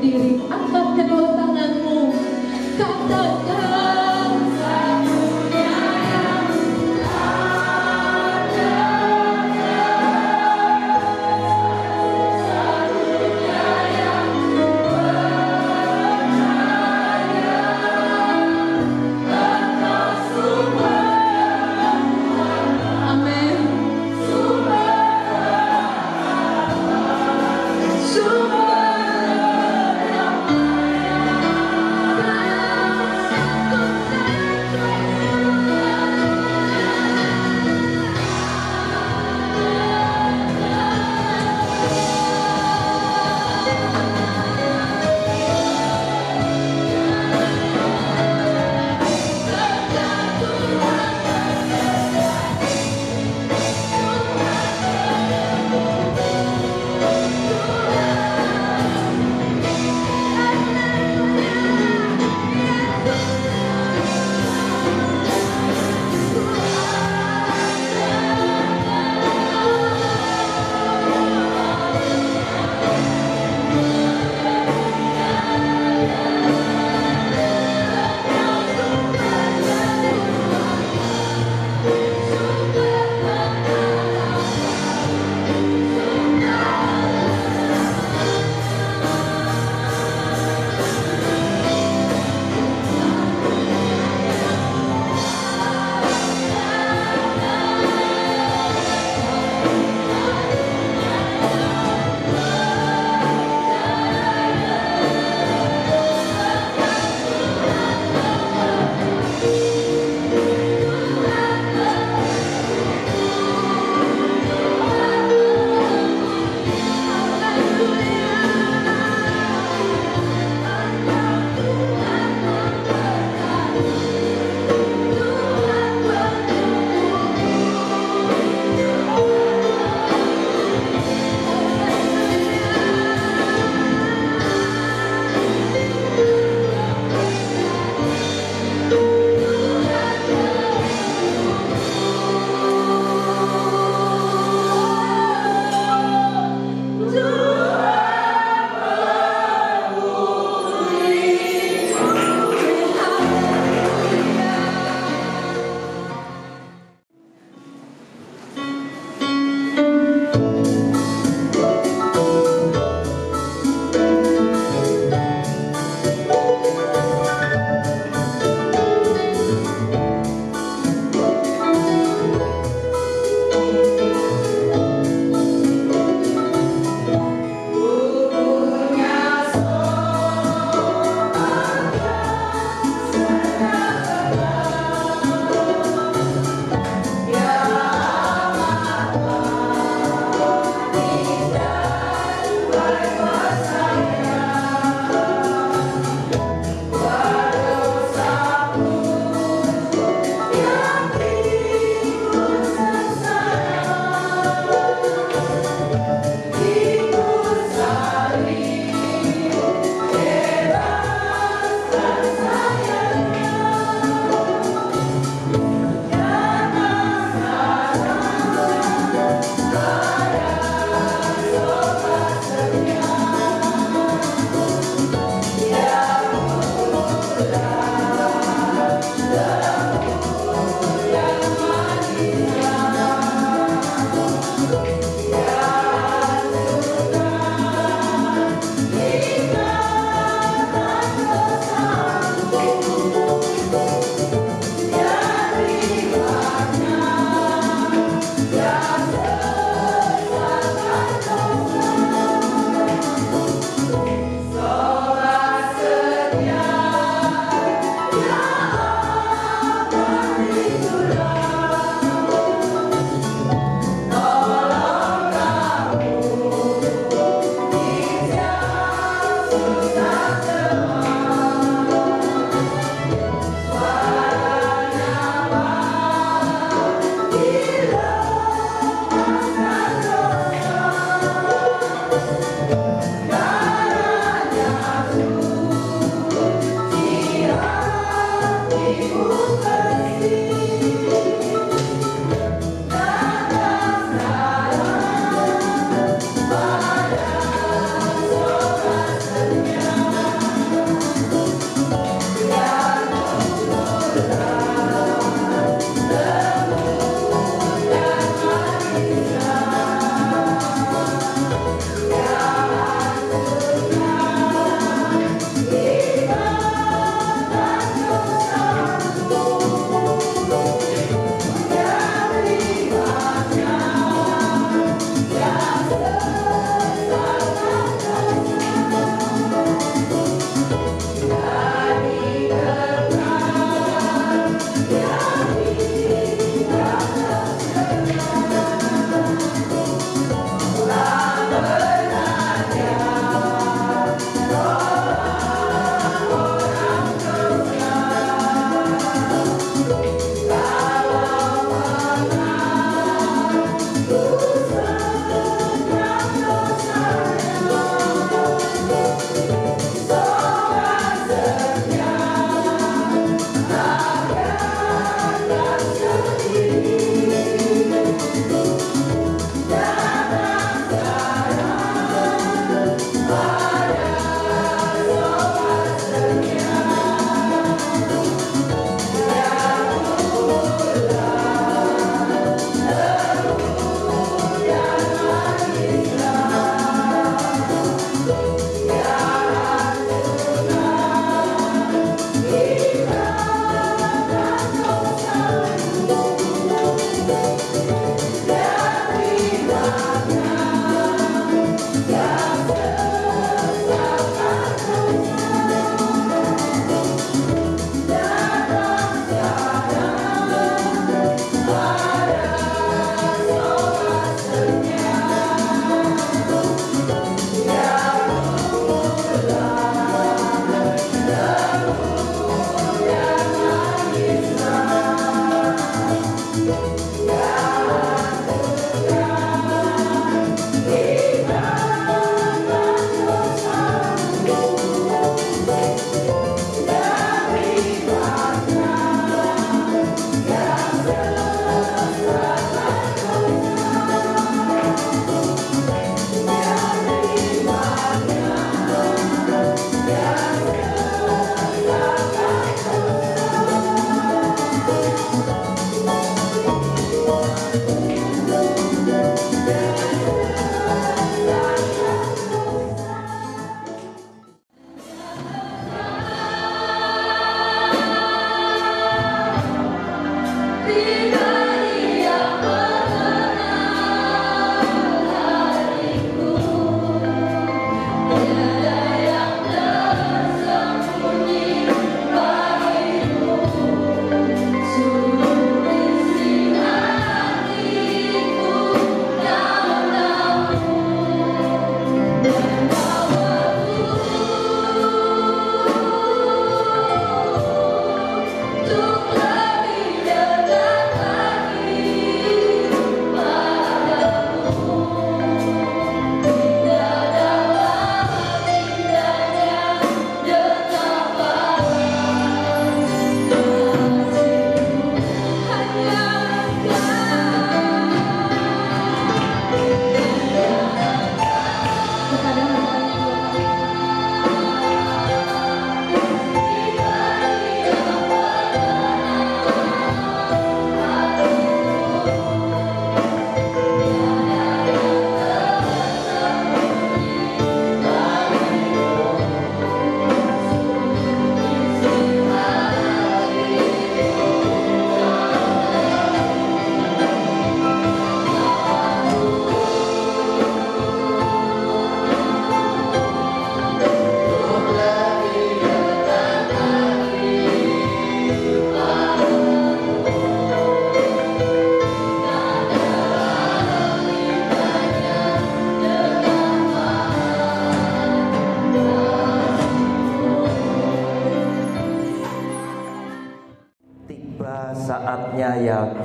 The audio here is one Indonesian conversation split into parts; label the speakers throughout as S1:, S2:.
S1: dirimu, angkat kedua tanganmu, katakan satunya yang ada, satunya yang percaya, Engkau sumber, amin, sumber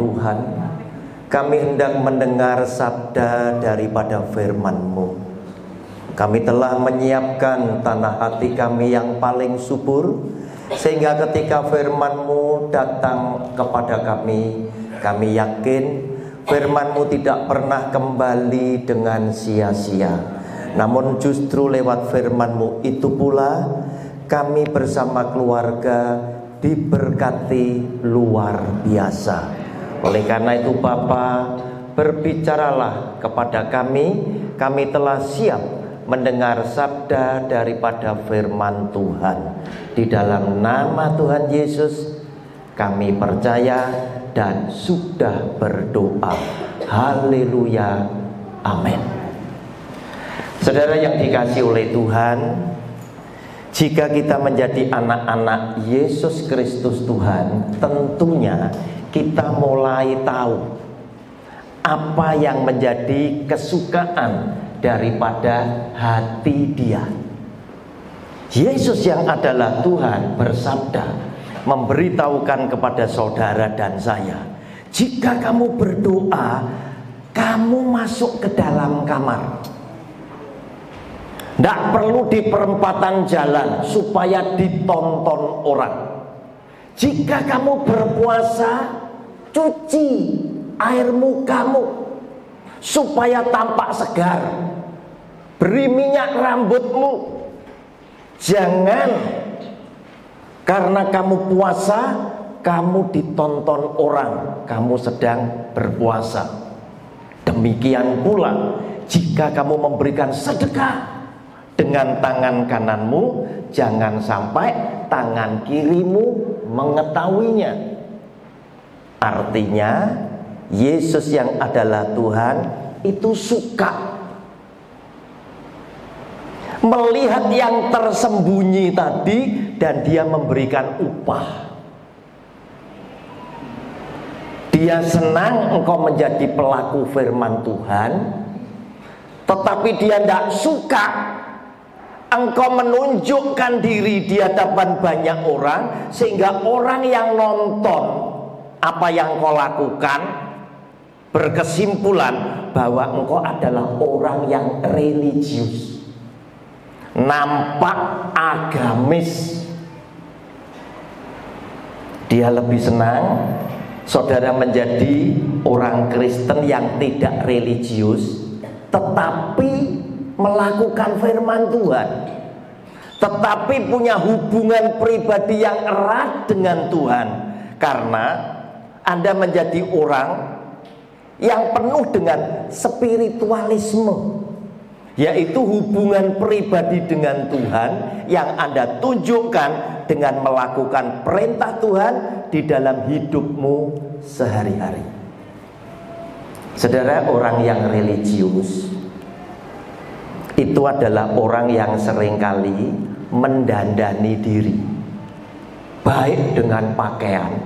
S2: Tuhan, kami hendak mendengar sabda daripada firman-Mu. Kami telah menyiapkan tanah hati kami yang paling subur, sehingga ketika firman-Mu datang kepada kami yakin firman-Mu tidak pernah kembali dengan sia-sia. Namun justru lewat firman-Mu itu pula kami bersama keluarga diberkati luar biasa. Oleh karena itu Bapa, berbicaralah kepada kami. Kami telah siap mendengar sabda daripada firman Tuhan. Di dalam nama Tuhan Yesus kami percaya dan sudah berdoa. Haleluya, amin. Saudara yang dikasihi oleh Tuhan, jika kita menjadi anak-anak Yesus Kristus Tuhan, tentunya kita mulai tahu apa yang menjadi kesukaan daripada hati Dia. Yesus yang adalah Tuhan bersabda, memberitahukan kepada saudara dan saya, jika kamu berdoa, kamu masuk ke dalam kamar. Tidak perlu di perempatan jalan supaya ditonton orang. Jika kamu berpuasa, cuci air mukamu supaya tampak segar. Beri minyak rambutmu. Jangan karena kamu puasa, kamu ditonton orang, kamu sedang berpuasa. Demikian pula jika kamu memberikan sedekah dengan tangan kananmu, jangan sampai tangan kirimu mengetahuinya. Artinya Yesus yang adalah Tuhan itu suka melihat yang tersembunyi tadi, dan Dia memberikan upah. Dia senang engkau menjadi pelaku firman Tuhan, tetapi Dia tidak suka engkau menunjukkan diri di hadapan banyak orang, sehingga orang yang nonton apa yang kau lakukan berkesimpulan bahwa engkau adalah orang yang religius, nampak agamis. Dia lebih senang saudara menjadi orang Kristen yang tidak religius tetapi melakukan firman Tuhan, tetapi punya hubungan pribadi yang erat dengan Tuhan. Karena Anda menjadi orang yang penuh dengan spiritualisme, yaitu hubungan pribadi dengan Tuhan yang Anda tunjukkan dengan melakukan perintah Tuhan di dalam hidupmu sehari-hari. Saudara, orang yang religius itu adalah orang yang seringkali mendandani diri, baik dengan pakaian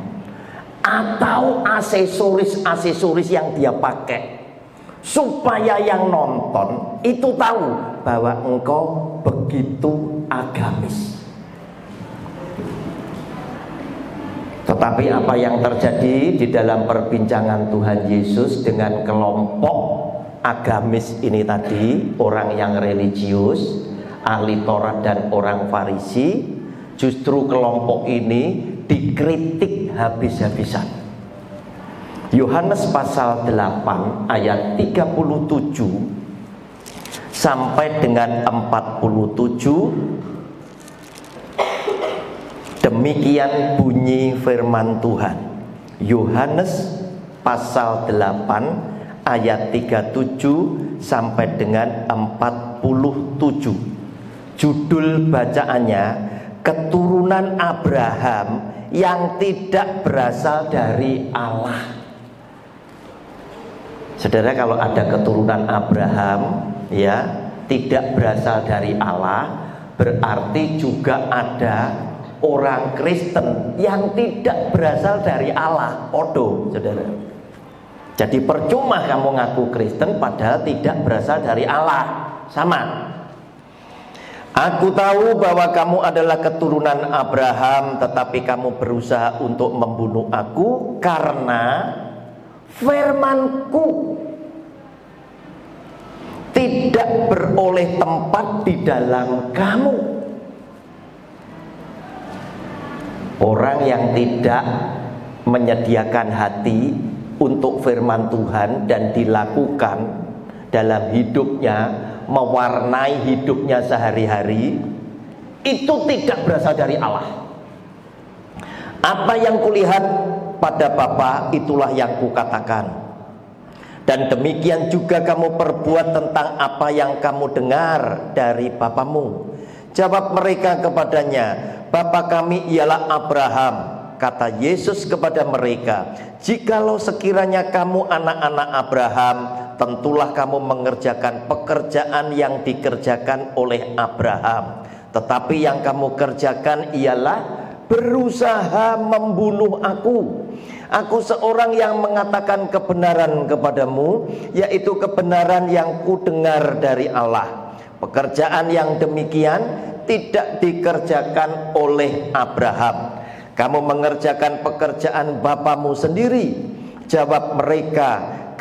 S2: atau aksesoris yang dia pakai, supaya yang nonton itu tahu bahwa engkau begitu agamis. Tetapi apa yang terjadi di dalam perbincangan Tuhan Yesus dengan kelompok agamis ini tadi, orang yang religius, ahli Taurat dan orang Farisi, justru kelompok ini dikritik habis-habisan. Yohanes pasal 8 ayat 37 sampai dengan 47, demikian bunyi firman Tuhan. Yohanes pasal 8 ayat 37 sampai dengan 47. Judul bacaannya, keturunan Abraham yang tidak berasal dari Allah. Saudara, kalau ada keturunan Abraham ya tidak berasal dari Allah, berarti juga ada orang Kristen yang tidak berasal dari Allah. Odo, saudara. Jadi percuma kamu ngaku Kristen padahal tidak berasal dari Allah. Sama. Aku tahu bahwa kamu adalah keturunan Abraham, tetapi kamu berusaha untuk membunuh aku karena firman-Ku tidak beroleh tempat di dalam kamu. Orang yang tidak menyediakan hati untuk firman Tuhan dan dilakukan dalam hidupnya, mewarnai hidupnya sehari-hari, itu tidak berasal dari Allah. Apa yang kulihat pada Bapa, itulah yang kukatakan. Dan demikian juga kamu perbuat tentang apa yang kamu dengar dari bapamu. Jawab mereka kepadanya, Bapa kami ialah Abraham. Kata Yesus kepada mereka, jikalau sekiranya kamu anak-anak Abraham, tentulah kamu mengerjakan pekerjaan yang dikerjakan oleh Abraham. Tetapi yang kamu kerjakan ialah berusaha membunuh aku. Aku seorang yang mengatakan kebenaran kepadamu, yaitu kebenaran yang kudengar dari Allah. Pekerjaan yang demikian tidak dikerjakan oleh Abraham. Kamu mengerjakan pekerjaan bapamu sendiri. Jawab mereka,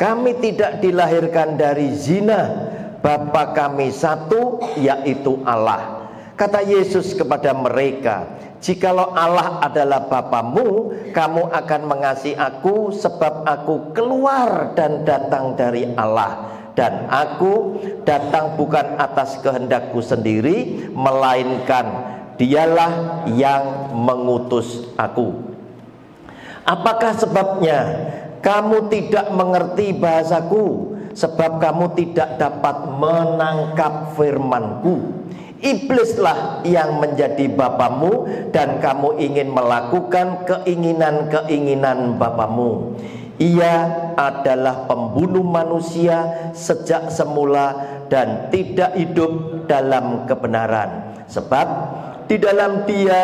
S2: kami tidak dilahirkan dari zina. Bapa kami satu, yaitu Allah. Kata Yesus kepada mereka, jikalau Allah adalah Bapamu, kamu akan mengasihi aku, sebab aku keluar dan datang dari Allah. Dan aku datang bukan atas kehendakku sendiri, melainkan Dialah yang mengutus aku. Apakah sebabnya kamu tidak mengerti bahasaku? Sebab kamu tidak dapat menangkap firmanku. Iblislah yang menjadi bapamu, dan kamu ingin melakukan keinginan-keinginan bapamu. Ia adalah pembunuh manusia sejak semula dan tidak hidup dalam kebenaran. Sebab di dalam dia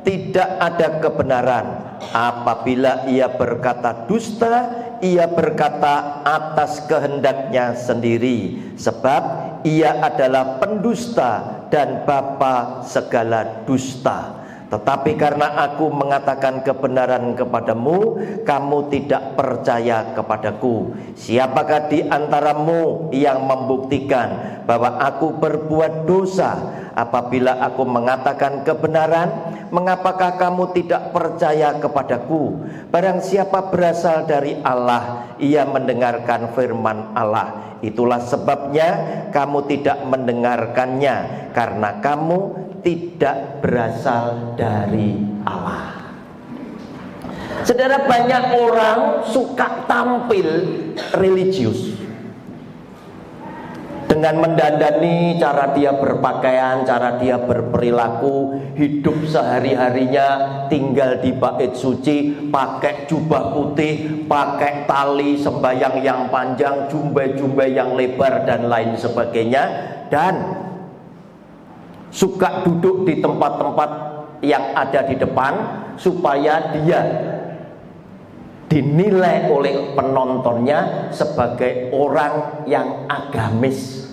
S2: tidak ada kebenaran. Apabila ia berkata dusta, ia berkata atas kehendaknya sendiri. Sebab ia adalah pendusta dan bapa segala dusta. Tetapi karena aku mengatakan kebenaran kepadamu, kamu tidak percaya kepadaku. Siapakah di antaramu yang membuktikan bahwa aku berbuat dosa? Apabila aku mengatakan kebenaran, mengapakah kamu tidak percaya kepadaku? Barang siapa berasal dari Allah, ia mendengarkan firman Allah. Itulah sebabnya kamu tidak mendengarkannya, karena kamu tidak berasal dari Allah. Saudara, banyak orang suka tampil religius dengan mendandani cara dia berpakaian, cara dia berperilaku, hidup sehari-harinya tinggal di bait suci, pakai jubah putih, pakai tali, sembayang yang panjang, jumbai-jumbai yang lebar dan lain sebagainya, dan suka duduk di tempat-tempat yang ada di depan supaya dia dinilai oleh penontonnya sebagai orang yang agamis.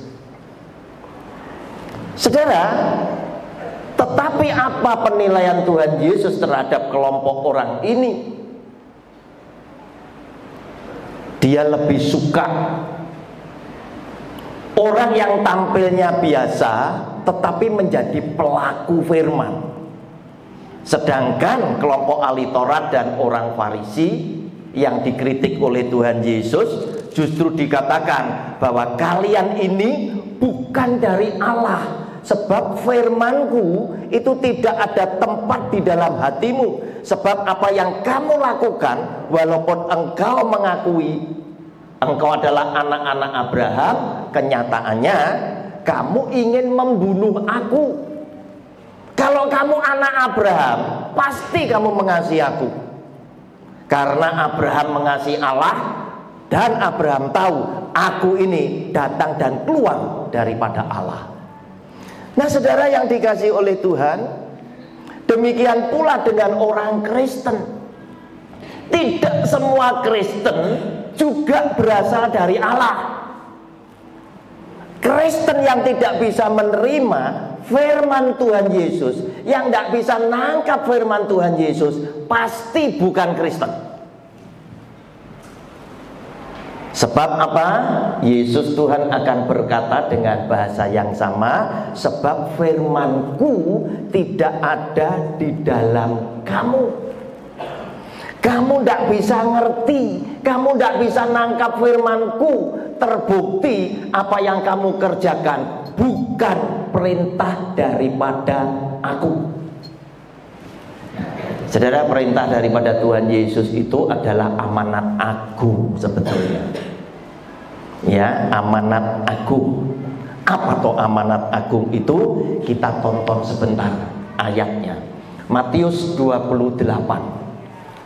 S2: Saudara, tetapi apa penilaian Tuhan Yesus terhadap kelompok orang ini? Dia lebih suka orang yang tampilnya biasa tetapi menjadi pelaku firman. Sedangkan kelompok ahli Taurat dan orang Farisi yang dikritik oleh Tuhan Yesus justru dikatakan bahwa kalian ini bukan dari Allah, sebab firmanku itu tidak ada tempat di dalam hatimu. Sebab apa yang kamu lakukan, walaupun engkau mengakui engkau adalah anak-anak Abraham, kenyataannya kamu ingin membunuh aku. Kalau kamu anak Abraham, pasti kamu mengasihi aku. Karena Abraham mengasihi Allah, dan Abraham tahu aku ini datang dan keluar daripada Allah. Nah, saudara yang dikasihi oleh Tuhan, demikian pula dengan orang Kristen. Tidak semua Kristen juga berasal dari Allah. Kristen yang tidak bisa menerima firman Tuhan Yesus, yang tidak bisa nangkap firman Tuhan Yesus, pasti bukan Kristen. Sebab apa? Yesus Tuhan akan berkata dengan bahasa yang sama, sebab firman-Ku tidak ada di dalam kamu. Kamu tidak bisa ngerti, kamu tidak bisa nangkap firman-Ku. Terbukti apa yang kamu kerjakan bukan perintah daripada Aku. Saudara, perintah daripada Tuhan Yesus itu adalah amanat agung sebetulnya. Ya, amanat agung. Apa toh amanat agung itu? Kita tonton sebentar ayatnya. Matius 28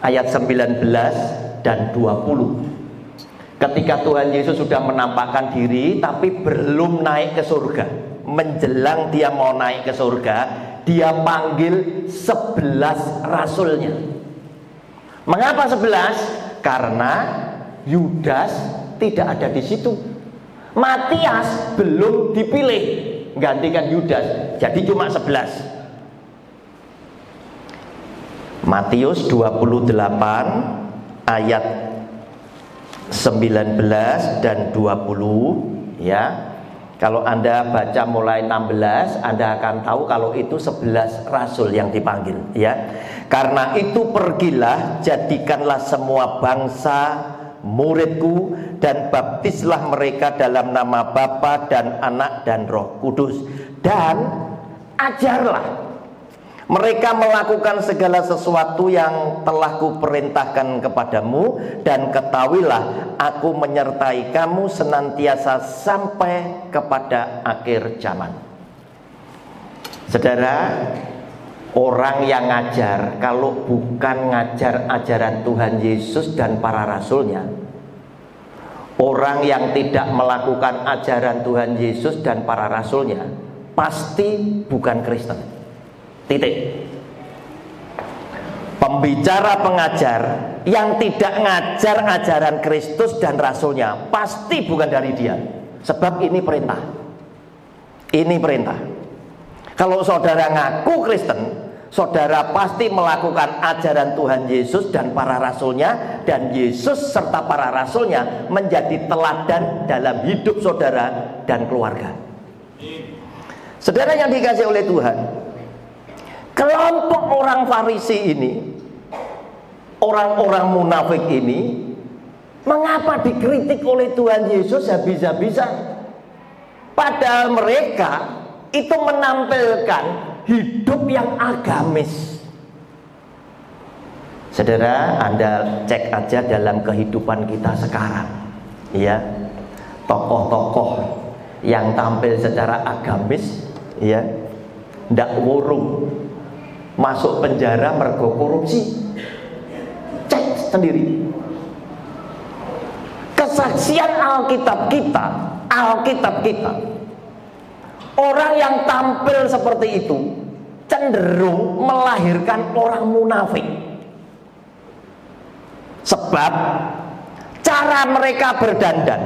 S2: ayat 19 dan 20. Ketika Tuhan Yesus sudah menampakkan diri tapi belum naik ke surga, menjelang dia mau naik ke surga, dia panggil 11 rasulnya. Mengapa 11? Karena Yudas tidak ada di situ. Matias belum dipilih gantikan Yudas, jadi cuma 11. Matius 28 ayat 19 dan 20 ya. Kalau Anda baca mulai 16, Anda akan tahu kalau itu 11 rasul yang dipanggil ya. Karena itu pergilah, jadikanlah semua bangsa muridku dan baptislah mereka dalam nama Bapa dan Anak dan Roh Kudus, dan ajarlah mereka melakukan segala sesuatu yang telah kuperintahkan kepadamu, dan ketahuilah aku menyertai kamu senantiasa sampai kepada akhir zaman. Saudara, orang yang ngajar kalau bukan ngajar ajaran Tuhan Yesus dan para rasulnya, orang yang tidak melakukan ajaran Tuhan Yesus dan para rasulnya, pasti bukan Kristen. Titik. Pembicara pengajar yang tidak ngajar ajaran Kristus dan rasulnya pasti bukan dari dia. Sebab ini perintah. Ini perintah. Kalau saudara ngaku Kristen, saudara pasti melakukan ajaran Tuhan Yesus dan para rasulnya, dan Yesus serta para rasulnya menjadi teladan dalam hidup saudara dan keluarga. Saudara yang dikasihi oleh Tuhan, kelompok orang Farisi ini, orang-orang munafik ini, mengapa dikritik oleh Tuhan Yesus habis-habisan? Padahal mereka itu menampilkan hidup yang agamis. Saudara, Anda cek aja dalam kehidupan kita sekarang, ya, tokoh-tokoh yang tampil secara agamis, ya, ndak wurung masuk penjara mergo korupsi. Cek sendiri. Kesaksian Alkitab kita, orang yang tampil seperti itu cenderung melahirkan orang munafik. Sebab cara mereka berdandan,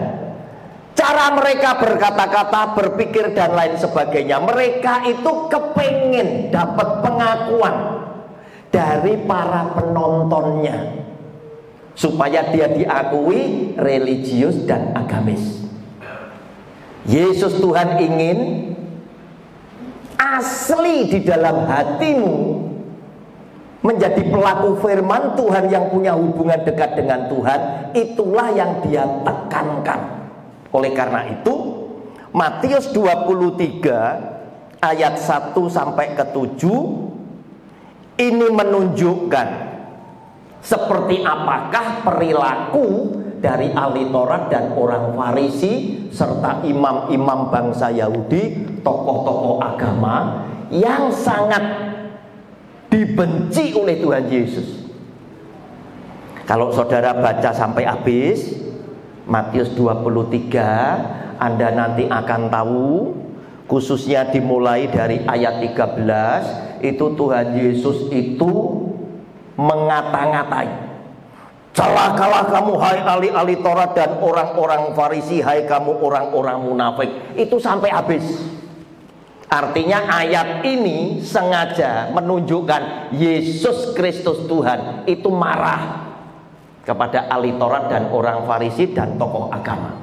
S2: cara mereka berkata-kata, berpikir dan lain sebagainya, mereka itu kepengen dapat pengakuan dari para penontonnya supaya dia diakui religius dan agamis. Yesus Tuhan ingin asli di dalam hatimu menjadi pelaku firman Tuhan yang punya hubungan dekat dengan Tuhan. Itulah yang dia tekankan. Oleh karena itu, Matius 23 ayat 1 sampai ke 7 ini menunjukkan seperti apakah perilaku dari ahli Taurat dan orang Farisi serta imam-imam bangsa Yahudi, tokoh-tokoh agama yang sangat dibenci oleh Tuhan Yesus. Kalau saudara baca sampai habis Matius 23, Anda nanti akan tahu, khususnya dimulai dari ayat 13, itu Tuhan Yesus itu mengata-ngatai, celakalah kamu hai ahli-ahli Taurat dan orang-orang Farisi, hai kamu orang-orang munafik. Itu sampai habis. Artinya ayat ini sengaja menunjukkan Yesus Kristus Tuhan itu marah kepada ahli Taurat dan orang Farisi dan tokoh agama.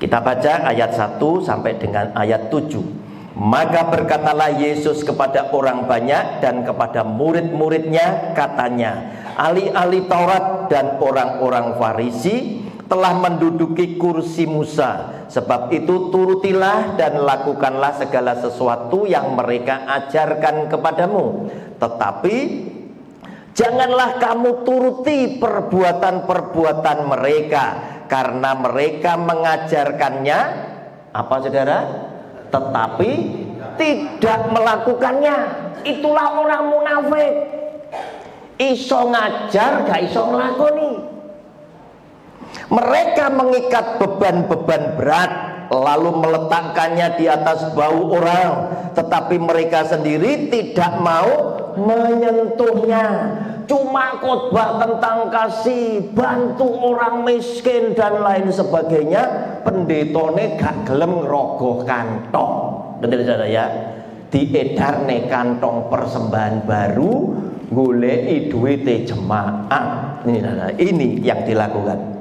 S2: Kita baca ayat 1 sampai dengan ayat 7. Maka berkatalah Yesus kepada orang banyak dan kepada murid-muridnya, katanya, ahli-ahli Taurat dan orang-orang Farisi telah menduduki kursi Musa. Sebab itu turutilah dan lakukanlah segala sesuatu yang mereka ajarkan kepadamu. Tetapi janganlah kamu turuti perbuatan-perbuatan mereka, karena mereka mengajarkannya apa, saudara? Tetapi tidak melakukannya. Itulah orang munafik. Iso ngajar gak iso nglakoni. Mereka mengikat beban-beban berat lalu meletakkannya di atas bahu orang, tetapi mereka sendiri tidak mau menyentuhnya. Cuma khotbah tentang kasih, bantu orang miskin dan lain sebagainya, pendetone gak gelem ngerogoh kantong. Betul saudara ya? Diedarne kantong persembahan baru, goleki duite jemaah. Ini yang dilakukan.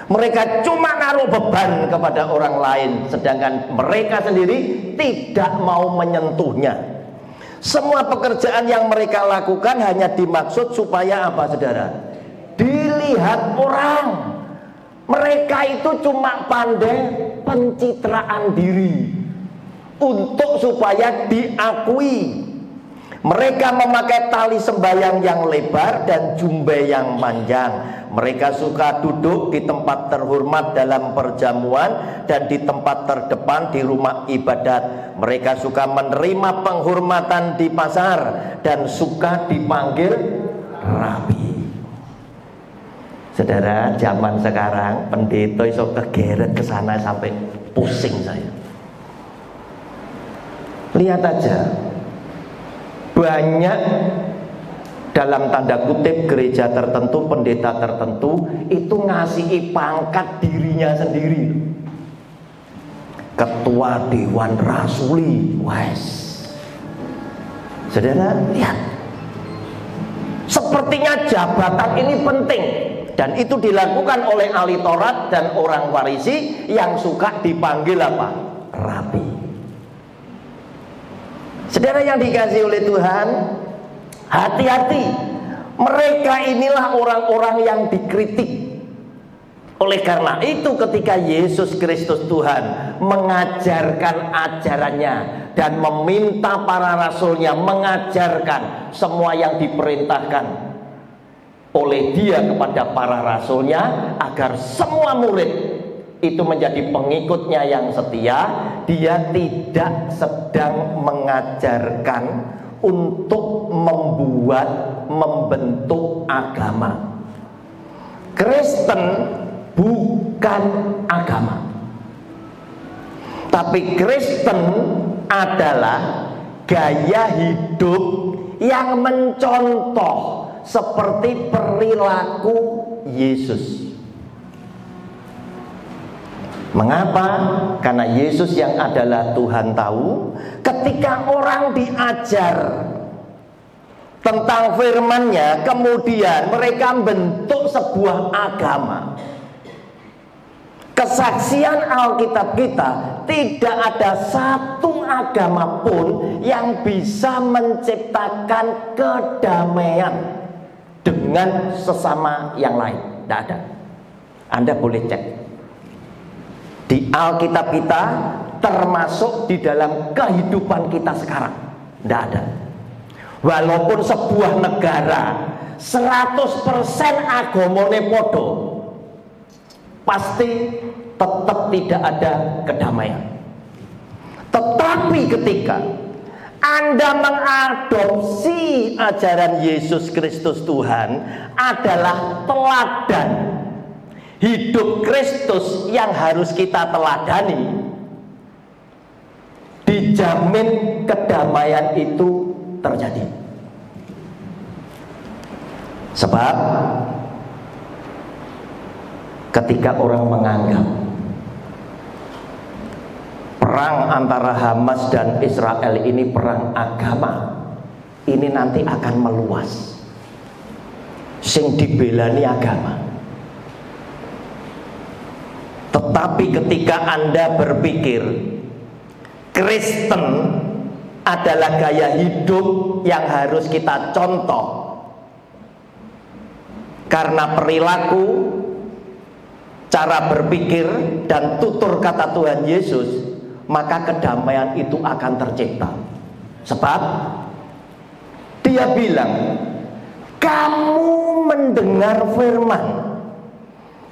S2: Mereka cuma naruh beban kepada orang lain, sedangkan mereka sendiri tidak mau menyentuhnya. Semua pekerjaan yang mereka lakukan hanya dimaksud supaya apa, saudara? Dilihat orang. Mereka itu cuma pandai pencitraan diri untuk supaya diakui. Mereka memakai tali sembahyang yang lebar dan jubah yang panjang. Mereka suka duduk di tempat terhormat dalam perjamuan dan di tempat terdepan di rumah ibadat. Mereka suka menerima penghormatan di pasar dan suka dipanggil rabi. Saudara, zaman sekarang pendeta iso kegeret ke sana sampai pusing saya. Lihat aja, banyak dalam tanda kutip gereja tertentu, pendeta tertentu itu ngasihi pangkat dirinya sendiri. Ketua Dewan Rasuli, wes. Saudara, lihat. Sepertinya jabatan ini penting, dan itu dilakukan oleh ahli Taurat dan orang Farisi yang suka dipanggil apa? Rabi. Saudara yang dikasihi oleh Tuhan, hati-hati. Mereka inilah orang-orang yang dikritik. Oleh karena itu ketika Yesus Kristus Tuhan mengajarkan ajarannya dan meminta para rasulnya mengajarkan semua yang diperintahkan oleh dia kepada para rasulnya, agar semua murid itu menjadi pengikutnya yang setia, dia tidak sedang mengajarkan untuk membentuk agama. Kristen bukan agama, tapi Kristen adalah gaya hidup yang mencontoh seperti perilaku Yesus. Mengapa? Karena Yesus yang adalah Tuhan tahu, ketika orang diajar tentang firman-Nya, kemudian mereka bentuk sebuah agama. Kesaksian Alkitab kita, tidak ada satu agama pun yang bisa menciptakan kedamaian dengan sesama yang lain. Tidak ada. Anda boleh cek di Alkitab kita, termasuk di dalam kehidupan kita sekarang. Tidak ada. Walaupun sebuah negara 100% agamane podo, pasti tetap tidak ada kedamaian. Tetapi ketika Anda mengadopsi ajaran Yesus Kristus Tuhan adalah teladan hidup Kristus yang harus kita teladani, dijamin kedamaian itu terjadi. Sebab ketika orang menganggap perang antara Hamas dan Israel ini perang agama, ini nanti akan meluas. Sing dibelani agama, Tetapi ketika Anda berpikir Kristen adalah gaya hidup yang harus kita contoh karena perilaku, cara berpikir, dan tutur kata Tuhan Yesus, maka kedamaian itu akan tercipta. Sebab dia bilang, kamu mendengar firman,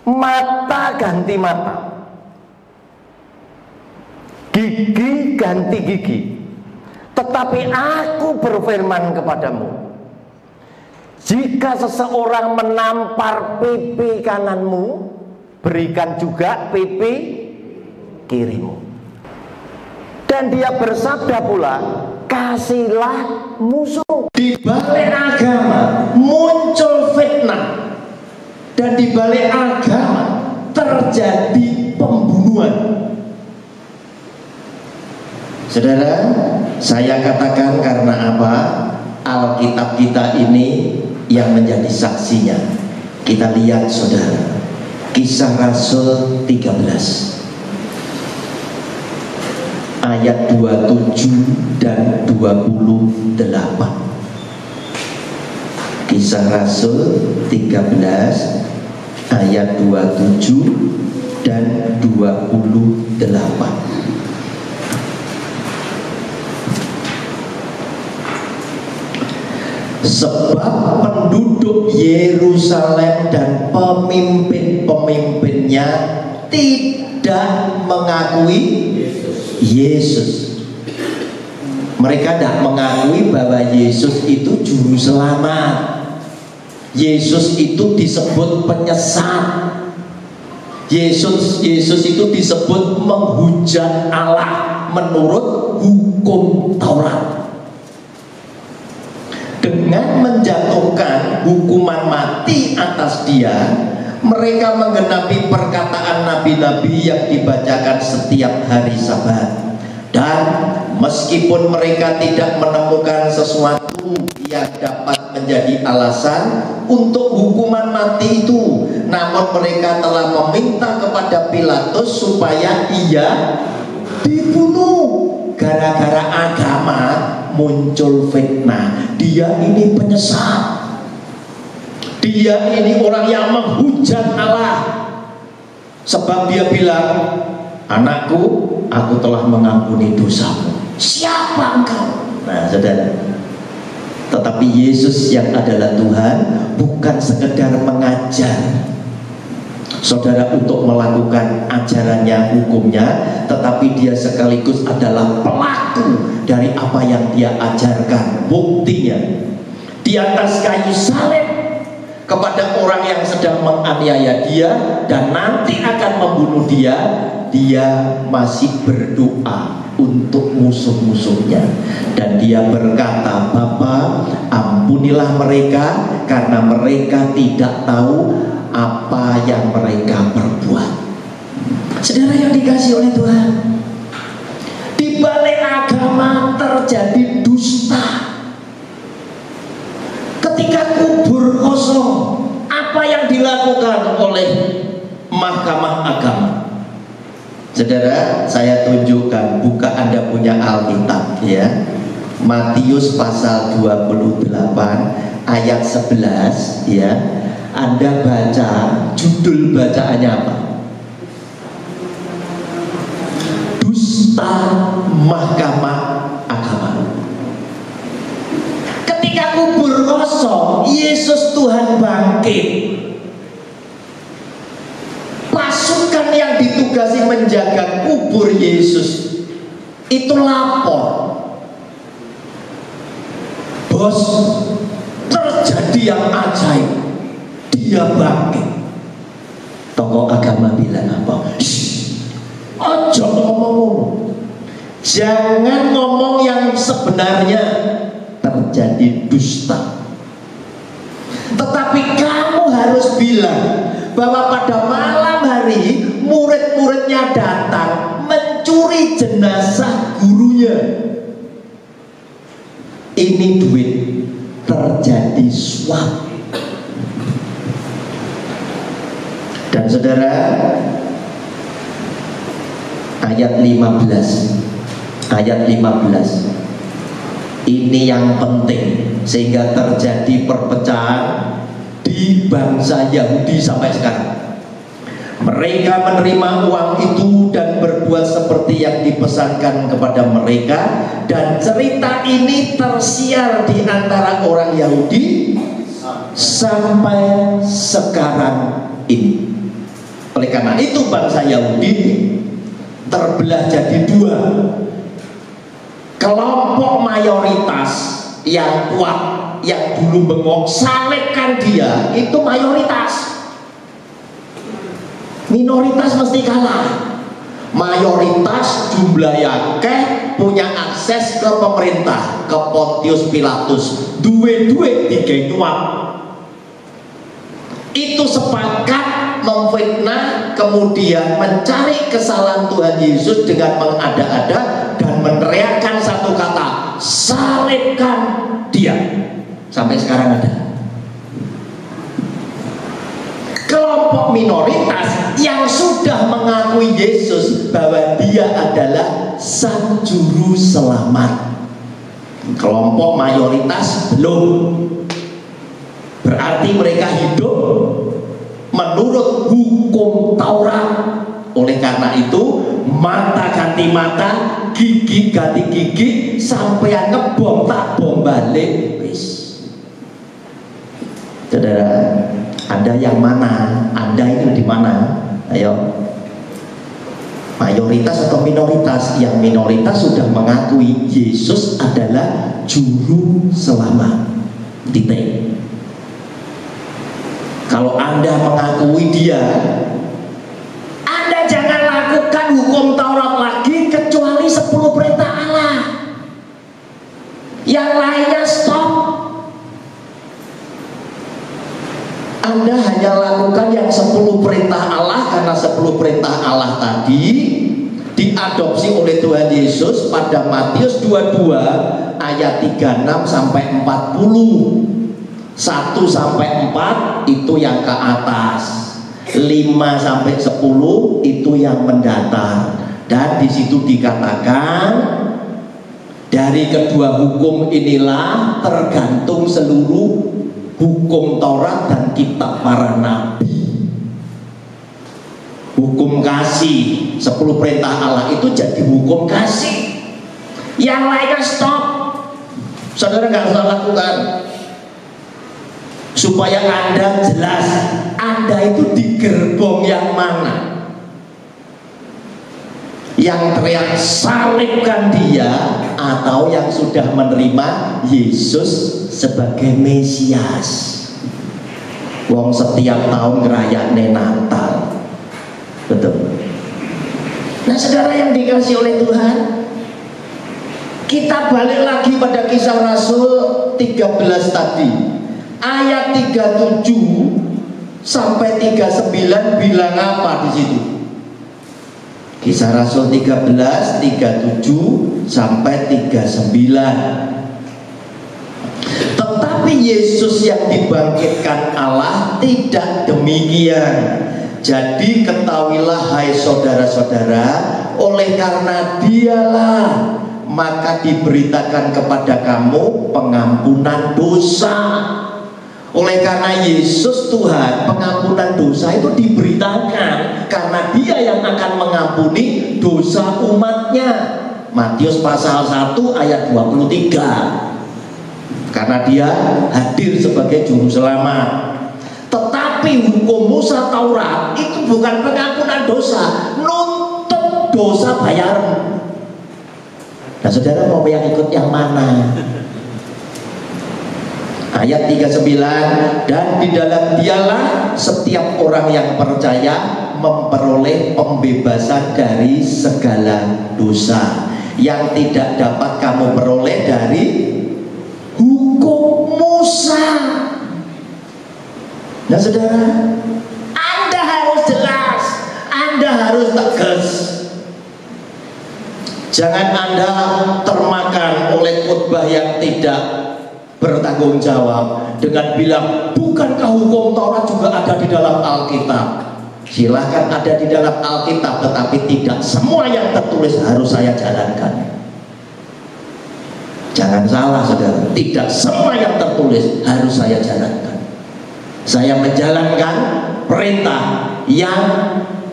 S2: mata ganti mata, gigi ganti gigi. Tetapi aku berfirman kepadamu, jika seseorang menampar pipi kananmu, berikan juga pipi kirimu. Dan dia bersabda pula, kasihlah musuh.
S3: Di balik agama muncul fitnah, dan di balik agama terjadi pembunuhan. Saudara, saya katakan karena apa? Alkitab kita ini yang menjadi saksinya. Kita lihat saudara, Kisah Rasul 13 ayat 27 dan 28. Kisah Rasul 13 ayat 27 dan 28. Sebab penduduk Yerusalem dan pemimpin-pemimpinnya tidak mengakui Yesus. Mereka tidak mengakui bahwa Yesus itu juru selamat. Yesus itu disebut penyesat. Yesus itu disebut menghujat Allah menurut hukum Taurat. Dengan menjatuhkan hukuman mati atas dia, mereka menggenapi perkataan nabi-nabi yang dibacakan setiap hari Sabat. Dan meskipun mereka tidak menemukan sesuatu yang dapat menjadi alasan untuk hukuman mati itu, namun mereka telah meminta kepada Pilatus supaya ia dibunuh. Gara-gara agama muncul fitnah. Dia ini penyesat, dia ini orang yang menghujat Allah. Sebab dia bilang, anakku, aku telah mengampuni dosamu. Siapa engkau? Nah saudara, tetapi Yesus yang adalah Tuhan bukan sekedar mengajar saudara untuk melakukan ajarannya, hukumnya, tetapi dia sekaligus adalah pelaku dari apa yang dia ajarkan. Buktinya di atas kayu salib kepada orang yang sedang menganiaya dia dan nanti akan membunuh dia, dia masih berdoa untuk musuh-musuhnya. Dan dia berkata, Bapa, ampunilah mereka karena mereka tidak tahu apa yang mereka perbuat. Saudara yang dikasihi oleh Tuhan, di balik agama terjadi dusta. Ketika kubur kosong, apa yang dilakukan oleh mahkamah agama? Saudara, saya tunjukkan, buka Anda punya Alkitab ya. Matius pasal 28 ayat 11 ya. Anda baca, judul bacaannya apa? Dusta mahkamah agama. Ketika kubur kosong, Yesus Tuhan bangkit. Pasukan yang ditugasi menjaga kubur Yesus itu lapor, bos, terjadi yang ajaib, dia bangkit. Tokoh agama bilang apa? Ojo ngomong, jangan ngomong yang sebenarnya, terjadi dusta. Tetapi kamu harus bilang bahwa pada malam hari murid-muridnya datang mencuri jenazah gurunya. Ini duit, terjadi suap. Dan saudara,
S2: ayat 15. Ayat 15. Ini yang penting sehingga terjadi perpecahan di bangsa Yahudi sampai sekarang. Mereka menerima uang itu dan berbuat seperti yang dipesankan kepada mereka, dan cerita ini tersiar di antara orang Yahudi sampai sekarang ini. Oleh karena itu bangsa Yahudi terbelah jadi dua. Kelompok mayoritas yang kuat, yang dulu bengok, salibkan dia, itu mayoritas. Minoritas mesti kalah. Mayoritas jumlah akeh, punya akses ke pemerintah, ke Pontius Pilatus, duwe-duwe digawe nyuap. Itu sepakat memfitnah, kemudian mencari kesalahan Tuhan Yesus dengan mengada-ada dan meneriakkan satu kata, salibkan dia. Sampai sekarang ada. Kelompok minoritas yang sudah mengakui Yesus bahwa dia adalah sang juru selamat. Kelompok mayoritas belum. Berarti mereka hidup menurut hukum Taurat. Oleh karena itu mata ganti mata, gigi ganti gigi, sampai ngebom tak bom balik. Saudara, Anda yang mana? Anda itu di mana? Ayo. Mayoritas atau minoritas? Yang minoritas sudah mengakui Yesus adalah juru selamat. Titik. Kalau Anda mengakui dia, Anda jangan lakukan hukum Taurat lagi kecuali 10 perintah Allah. Yang lainnya stop. Anda hanya lakukan yang 10 perintah Allah, karena 10 perintah Allah tadi diadopsi oleh Tuhan Yesus pada Matius 22 ayat 36 sampai 40. 1 sampai 4 itu yang ke atas, 5 sampai 10 itu yang mendatar. Dan di situ dikatakan dari kedua hukum inilah tergantung seluruh hukum Taurat dan kitab para nabi. Hukum kasih, 10 perintah Allah itu jadi hukum kasih. Yang lainnya stop. Saudara nggak usah lakukan. Supaya Anda jelas, Anda itu di gerbong yang mana. Yang teriak salibkan dia, atau yang sudah menerima Yesus sebagai Mesias. Wong setiap tahun ngerayakne Natal. Betul. Nah, saudara yang dikasih oleh Tuhan, kita balik lagi pada Kisah Rasul 13 tadi. Ayat 37 sampai 39 bilang apa di situ? Kisah Rasul 13, 37 sampai 39. Tetapi Yesus yang dibangkitkan Allah tidak demikian. Jadi ketahuilah hai saudara-saudara, oleh karena dialah maka diberitakan kepada kamu pengampunan dosa. Oleh karena Yesus Tuhan, pengampunan dosa itu diberitakan karena dia yang akan mengampuni dosa umatnya. Matius pasal 1 ayat 23. Karena dia hadir sebagai juru selamat. Tetapi hukum Musa Taurat itu bukan pengampunan dosa, nuntut dosa bayar. Nah, saudara mau yang ikut yang mana? Ayat 39, dan di dalam dialah setiap orang yang percaya memperoleh pembebasan dari segala dosa yang tidak dapat kamu peroleh dari hukum Musa. Nah, saudara, Anda harus jelas, Anda harus tegas. Jangan Anda termakan oleh khotbah yang tidak bertanggung jawab dengan bilang, bukankah hukum Taurat juga ada di dalam Alkitab?
S3: Silahkan ada di dalam Alkitab, tetapi tidak semua yang tertulis harus saya jalankan. Jangan salah saudara, tidak semua yang tertulis harus saya jalankan. Saya menjalankan perintah yang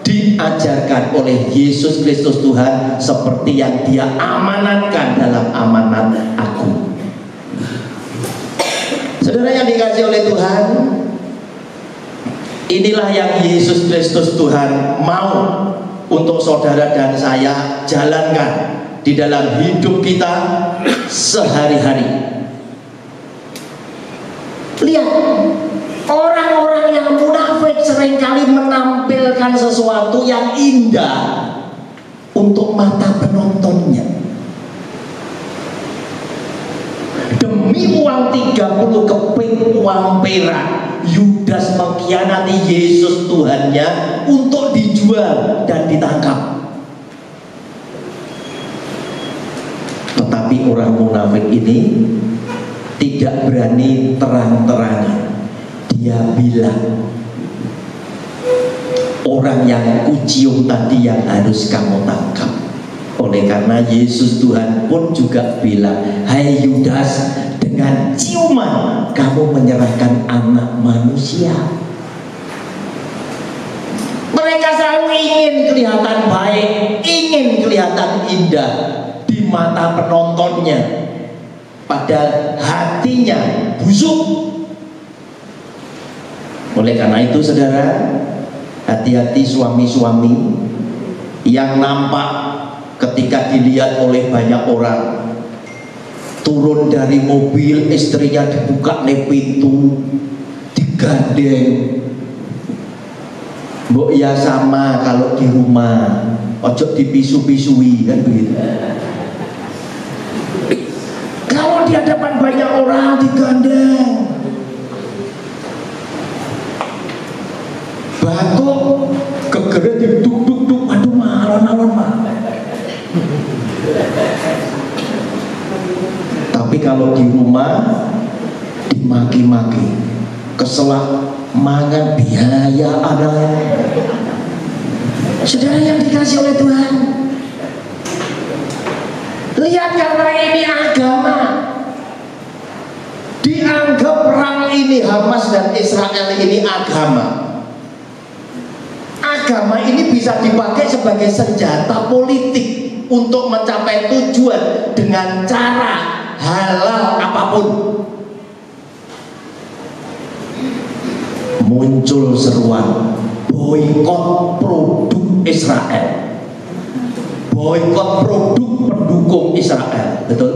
S3: diajarkan oleh Yesus Kristus Tuhan, seperti yang Dia amanatkan dalam amanat aku. Saudara yang dikasihi oleh Tuhan, inilah yang Yesus Kristus Tuhan mau untuk saudara dan saya jalankan di dalam hidup kita sehari-hari. Lihat, orang-orang yang munafik seringkali menampilkan sesuatu yang indah untuk mata penontonnya. Demi uang 30 keping uang perak, Yudas mengkhianati Yesus Tuhannya untuk dijual dan ditangkap. Tetapi orang munafik ini tidak berani terang-terangan. Dia bilang, orang yang kucium tadi yang harus kamu tangkap. Oleh karena Yesus Tuhan pun juga bilang, hai Yudas, dengan ciuman kamu menyerahkan anak manusia. Mereka selalu ingin kelihatan baik, ingin kelihatan indah di mata penontonnya, padahal hatinya busuk. Oleh karena itu saudara, hati-hati suami-suami yang nampak ketika dilihat oleh banyak orang, turun dari mobil, istrinya dibuka nih pintu, digandeng. Mbok ya sama kalau di rumah, ojo dipisu-pisui, kan begitu. Kalau di hadapan banyak orang digandeng, batuk, gegere diduk-duk-duk, aduh malon-malon mah. Tapi kalau di rumah dimaki-maki, keselak mangan biaya ada. Saudara yang dikasih oleh Tuhan, lihat, karena ini agama, dianggap perang ini Hamas dan Israel ini agama. Agama ini bisa dipakai sebagai senjata politik untuk mencapai tujuan dengan cara halal apapun. Muncul seruan boikot produk Israel, boikot produk pendukung Israel, betul?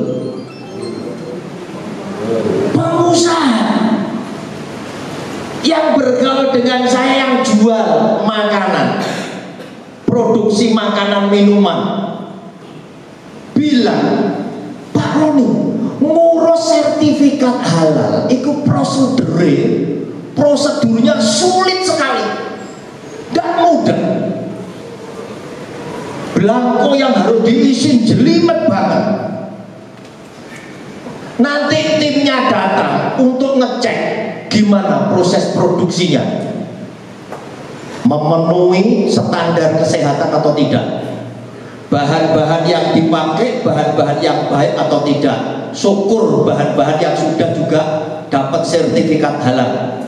S3: Pengusaha yang bergaul dengan saya, yang jual makanan, produksi makanan minuman, bilang, Pak Roni, ngurus sertifikat halal itu prosedurnya sulit sekali, tidak mudah. Belangko yang harus diisi jelimet banget. Nanti timnya datang untuk ngecek gimana proses produksinya, memenuhi standar kesehatan atau tidak, bahan-bahan yang dipakai bahan-bahan yang baik atau tidak. Syukur bahan-bahan yang sudah juga dapat sertifikat halal.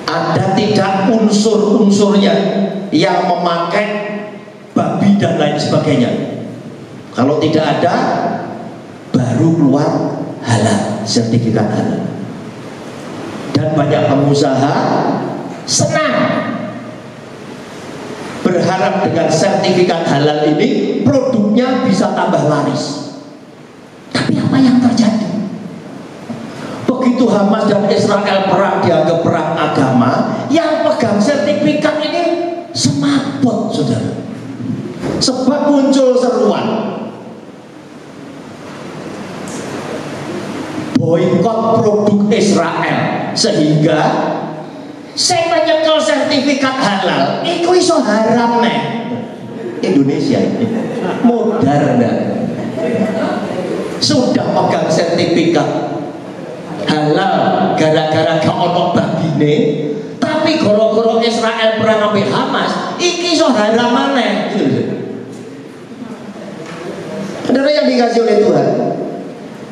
S3: Ada tidak unsur-unsurnya yang memakai babi dan lain sebagainya. Kalau tidak ada, baru keluar halal, sertifikat halal. Dan banyak pengusaha senang, berharap dengan sertifikat halal ini produknya bisa tambah laris. Tapi apa yang terjadi? Begitu Hamas dan Israel perang, dianggap perang agama, yang pegang sertifikat ini semaput, saudara. Sebab muncul seruan boikot produk Israel, sehingga saya menyekel sertifikat halal itu iso haram nih. Indonesia ini modern, sudah pegang sertifikat halal gara-gara gak ono babine, tapi goro-goro Israel haram maneh gitu. Saudara yang dikasih oleh Tuhan,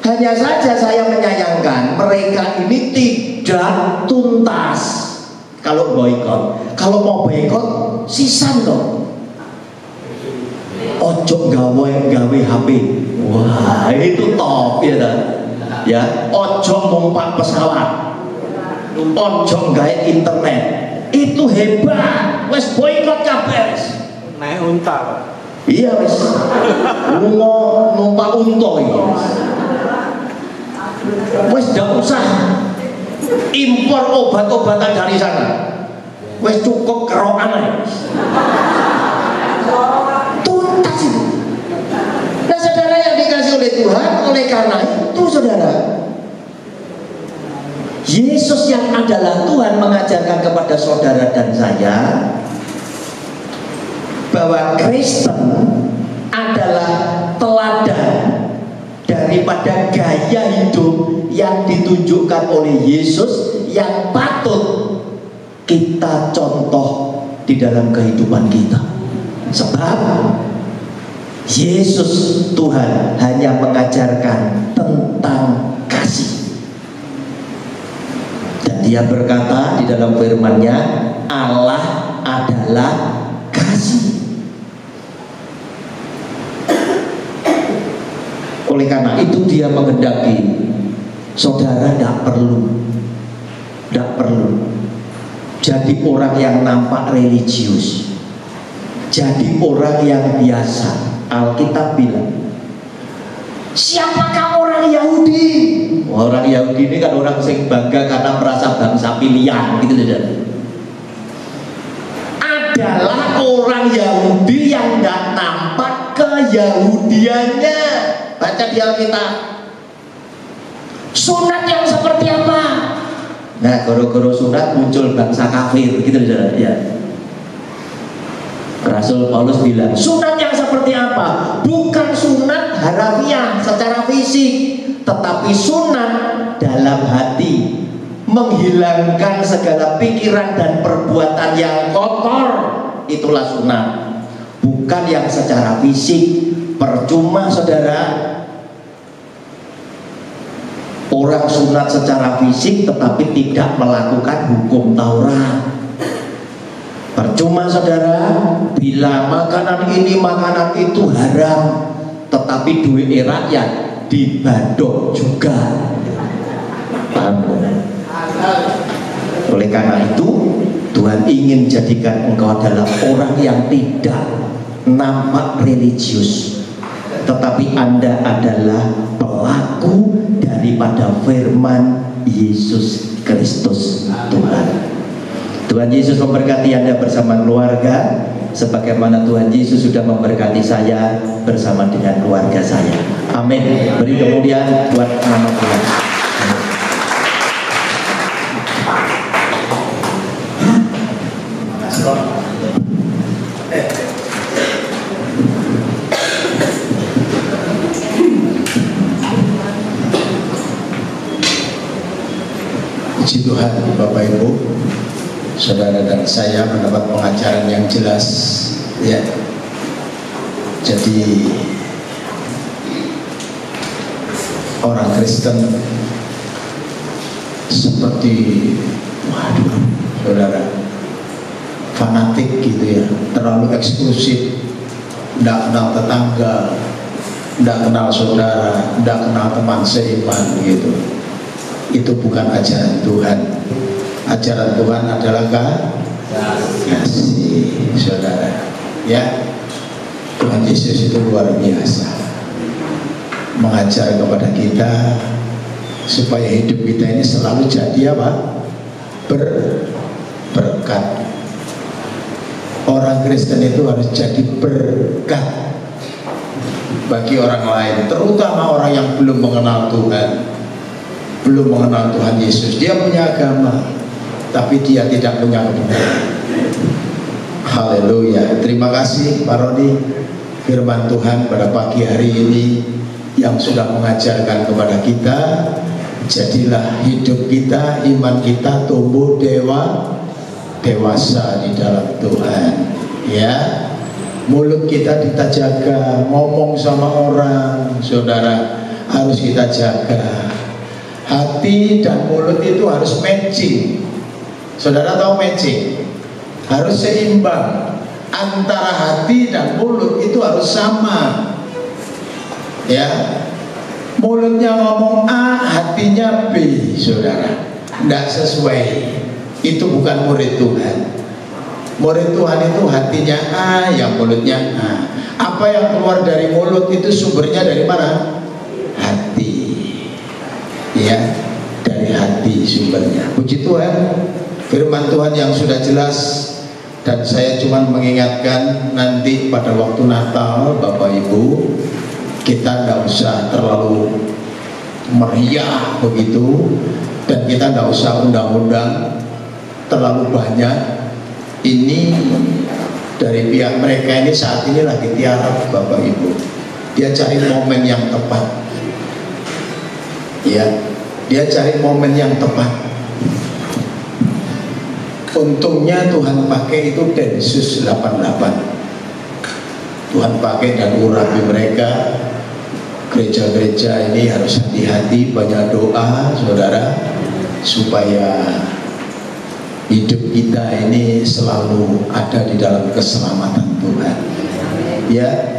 S3: hanya saja saya menyayangkan mereka ini tidak tuntas. Kalau boikot, kalau mau boikot sisan dong. Ojo gawe HP. Wah, itu top ya kan? Ya, ojo numpak pesawat. Ojo gawe internet. Itu hebat. Wes boikot kabeh.
S4: Naik unta, Pak.
S3: Iya wes. Numpak unta iki. Wes ndak usah impor obat-obatan dari sana. Wes cukup kerokan aja. Tuntas itu. Nah saudara yang dikasih oleh Tuhan, oleh karena itu saudara, Yesus yang adalah Tuhan mengajarkan kepada saudara dan saya bahwa Kristen adalah teladan daripada gaya hidup yang ditunjukkan oleh Yesus yang patut kita contoh di dalam kehidupan kita. Sebab Yesus Tuhan hanya mengajarkan tentang kasih. Dan dia berkata di dalam firman-Nya, Allah adalah kasih. Oleh karena itu dia menghendaki saudara tidak perlu jadi orang yang nampak religius, jadi orang yang biasa. Alkitab bilang, siapakah orang Yahudi? Orang Yahudi ini kan orang yang bangga karena merasa bangsa pilihan gitu saja. Adalah orang Yahudi yang tidak nampak keyahudiannya. Baca di Alkitab. Sunat yang seperti apa? Nah, goro-goro sunat muncul bangsa kafir gitu ya. Rasul Paulus bilang, sunat yang seperti apa? Bukan sunat harafiah secara fisik, tetapi sunat dalam hati, menghilangkan segala pikiran dan perbuatan yang kotor. Itulah sunat. Bukan yang secara fisik. Percuma saudara orang sunat secara fisik tetapi tidak melakukan hukum Taurat. Percuma saudara bila makanan ini makanan itu haram tetapi duit rakyat dibadok juga. Oleh karena itu Tuhan ingin jadikan engkau adalah orang yang tidak nampak religius, tetapi Anda adalah pelaku daripada firman Yesus Kristus Tuhan. Tuhan Yesus memberkati Anda bersama keluarga sebagaimana Tuhan Yesus sudah memberkati saya bersama dengan keluarga saya. Amin. Beri kemuliaan buat nama Tuhan.
S5: Puji Tuhan, Bapak Ibu, saudara dan saya mendapat pengajaran yang jelas ya. Jadi orang Kristen seperti saudara fanatik gitu ya, terlalu eksklusif, tidak kenal tetangga, tidak kenal saudara, tidak kenal teman seiman gitu. Itu bukan ajaran Tuhan. Ajaran Tuhan adalah kasih, saudara. Ya, Tuhan Yesus itu luar biasa, mengajar kepada kita supaya hidup kita ini selalu jadi apa? Berkat. Orang Kristen itu harus jadi berkat bagi orang lain, terutama orang yang belum mengenal Tuhan, belum mengenal Tuhan Yesus. Dia punya agama tapi dia tidak punya kebenaran. Haleluya. Terima kasih Pak Roni, firman Tuhan pada pagi hari ini yang sudah mengajarkan kepada kita. Jadilah hidup kita, iman kita tumbuh dewasa di dalam Tuhan. Ya, mulut kita jaga, ngomong sama orang, saudara, harus kita jaga. Hati dan mulut itu harus matching. Saudara tahu matching? Harus seimbang. Antara hati dan mulut itu harus sama. Ya, mulutnya ngomong A, hatinya B, saudara, tidak sesuai. Itu bukan murid Tuhan. Murid Tuhan itu hatinya A, yang mulutnya A. Apa yang keluar dari mulut itu sumbernya dari mana? Hati. Ya, dari hati sumbernya. Puji Tuhan, firman Tuhan yang sudah jelas. Dan saya cuma mengingatkan, nanti pada waktu Natal Bapak Ibu, kita tidak usah terlalu meriah begitu, dan kita tidak usah undang-undang terlalu banyak. Ini dari pihak mereka ini saat ini lagi tiarap Bapak Ibu. Dia cari momen yang tepat. Ya, dia cari momen yang tepat. Untungnya Tuhan pakai itu Densus 88. Tuhan pakai dan urapi mereka. Gereja-gereja ini harus hati-hati, banyak doa, saudara, supaya hidup kita ini selalu ada di dalam keselamatan Tuhan. Ya.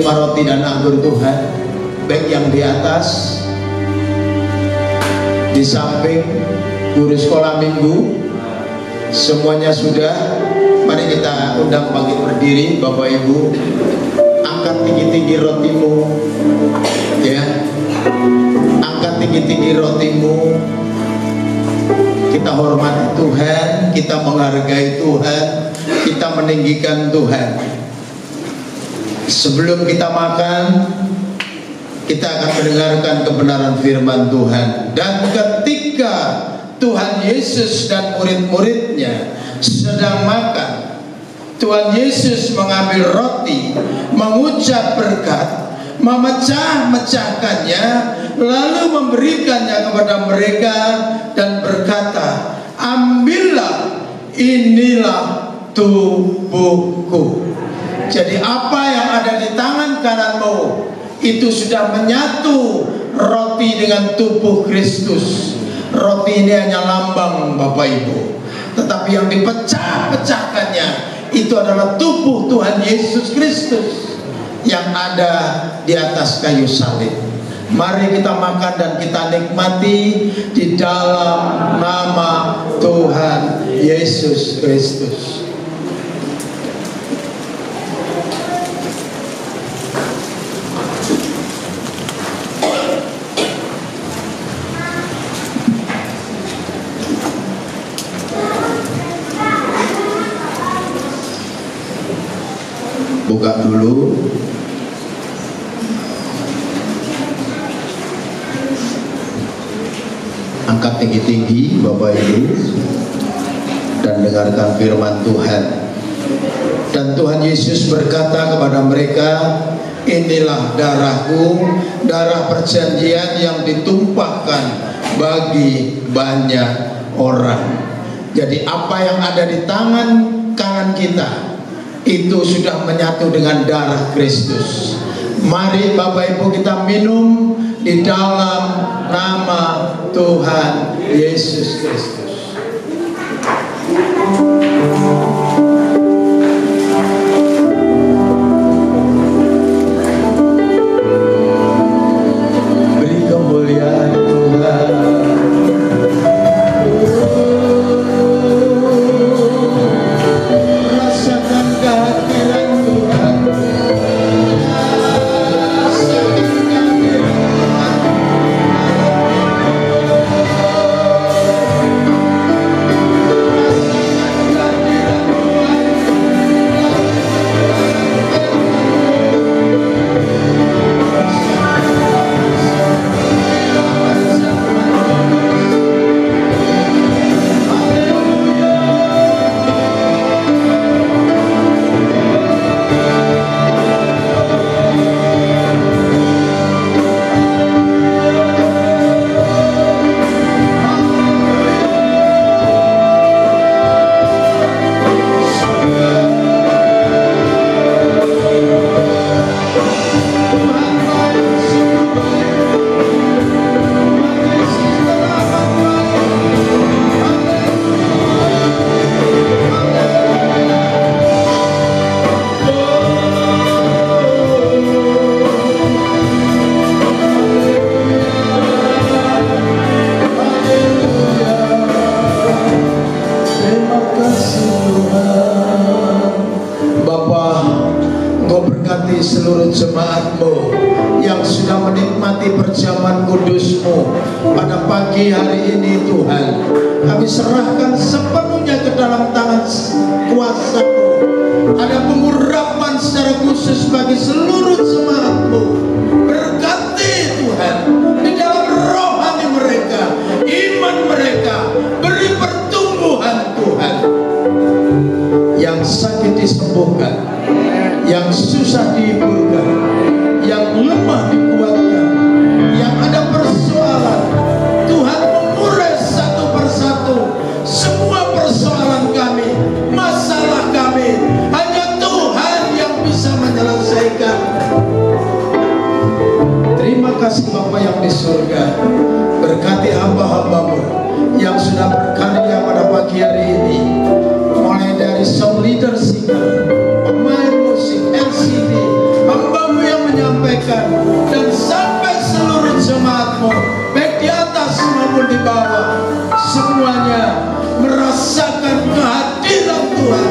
S5: Roti dan anggur Tuhan, baik yang di atas, di samping guru sekolah minggu, semuanya sudah. Mari kita undang bangkit berdiri, Bapak Ibu. Angkat tinggi-tinggi rotimu, ya. Angkat tinggi-tinggi rotimu. Kita hormati Tuhan, kita menghargai Tuhan, kita meninggikan Tuhan. Sebelum kita makan, kita akan mendengarkan kebenaran firman Tuhan. Dan ketika Tuhan Yesus dan murid-muridnya sedang makan, Tuhan Yesus mengambil roti, mengucap berkat, memecah-mecahkannya, lalu memberikannya kepada mereka dan berkata, "Ambillah, inilah tubuhku." Jadi apa yang ada di tangan kananmu itu sudah menyatu roti dengan tubuh Kristus. Roti ini hanya lambang Bapak Ibu, tetapi yang dipecah-pecahkannya itu adalah tubuh Tuhan Yesus Kristus yang ada di atas kayu salib. Mari kita makan dan kita nikmati di dalam nama Tuhan Yesus Kristus. Buka dulu. Angkat tinggi-tinggi Bapak Ibu dan dengarkan firman Tuhan. Dan Tuhan Yesus berkata kepada mereka, "Inilah darahku, darah perjanjian yang ditumpahkan bagi banyak orang." Jadi apa yang ada di tangan kanan kita itu sudah menyatu dengan darah Kristus. Mari Bapak Ibu kita minum di dalam nama Tuhan Yesus Kristus. Beri kemuliaan Tuhan. Rasakan kehadiran Tuhan. kudus-Mu. Pada pagi hari ini Tuhan, kami serahkan sepenuhnya ke dalam tangan kuasa-Mu. Ada pengurapan secara khusus bagi seluruh jemaat-Mu. Berkati Tuhan di dalam rohani mereka, iman mereka, beri pertumbuhan Tuhan. Yang sakit disembuhkan, yang susah dihiburkan, yang lemah dikuatkan, yang ada persoalan Tuhan mengurai satu persatu semua persoalan kami, masalah kami. Hanya Tuhan yang bisa menyelesaikan. Terima kasih Bapa yang di surga. Berkati hamba-hamba-Mu yang sudah berkarya pada pagi hari ini, mulai dari song leader singer, pemain musik, LCD, hamba-Mu yang menyampaikan, dan sampai seluruh jemaat-Mu, baik di atas maupun di bawah, semuanya merasakan kehadiran Tuhan,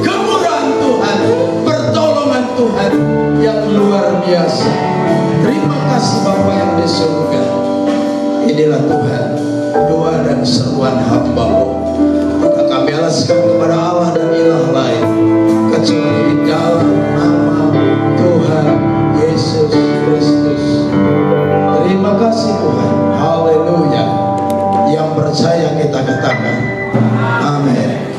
S5: kemurahan Tuhan, pertolongan Tuhan yang luar biasa. Terima kasih Bapa yang di surga. Inilah Tuhan doa dan seruan hamba-Mu. Maka kami alaskan kepada Allah dan ilah lain kecuali dalam nama Tuhan Yesus Kristus. Terima kasih Tuhan. Haleluya. Yang percaya kita katakan amin.